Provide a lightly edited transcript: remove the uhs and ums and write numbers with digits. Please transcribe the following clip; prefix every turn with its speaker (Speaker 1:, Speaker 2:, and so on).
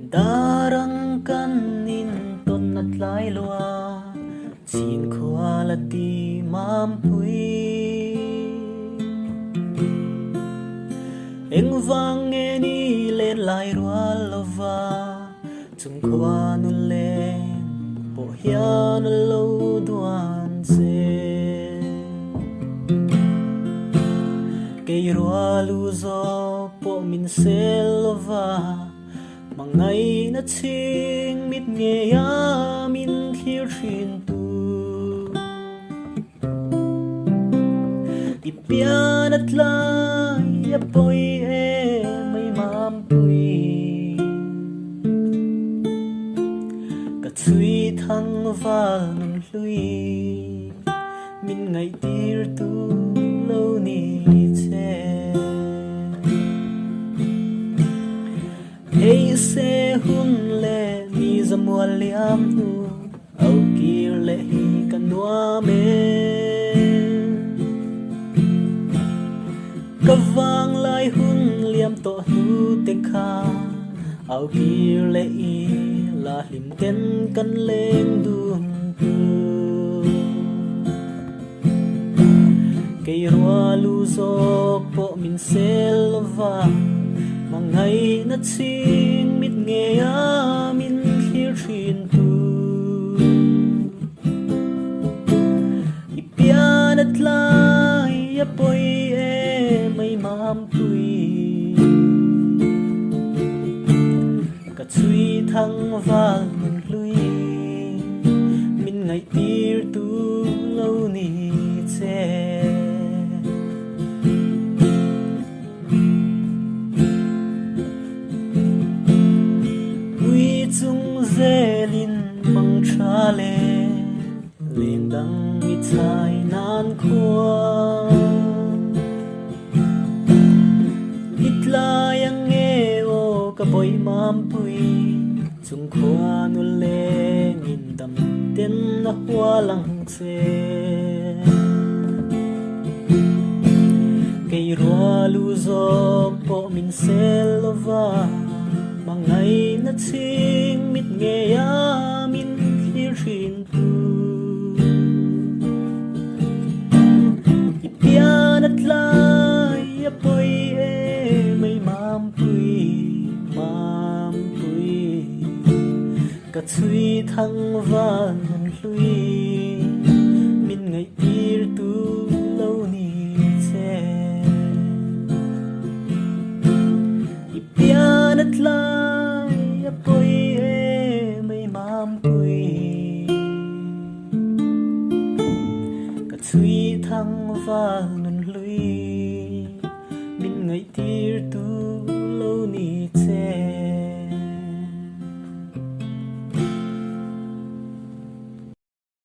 Speaker 1: Darang kanin ton at lailwa Sin kualati mampui Eng vang eni len lai lova Chung kwa nu len po hian lo duan se Kay lu zo po min selova Mangay na ching mit ngeya min thir thin tu Ipian at lai apoy may mampui Katsuy thang val nun lui Min ngay tir tu lâu ni che Hey se hun le mi zamwa liam nu au kir le hi kanwa me Kavang lai hun liam to nu te kha au kir le i la lim ten kan leng dum tu Kay lu zo po min selva Mangay na ching mit ngeya min thir thin tu Ipian at lai apoy may mampui Katsuy thang val nun lui Min ngay tir tu lâu ni che Chung zelin mang cha le Len dang mi chai nan khua Itlay ang nge o kaboy mampui Chung khua nu len indam ten na hua lang se Kay lu zo po min selva Mangay na ching mit ngeya min thir thin tu Ipian at lai apoy may mampui Katsuy thang val nun lui Min ngay tir tu lâu ni che Ipian at lai apoy may mampui Katsuy thang val nun lui Min ngay tir tu lâu ni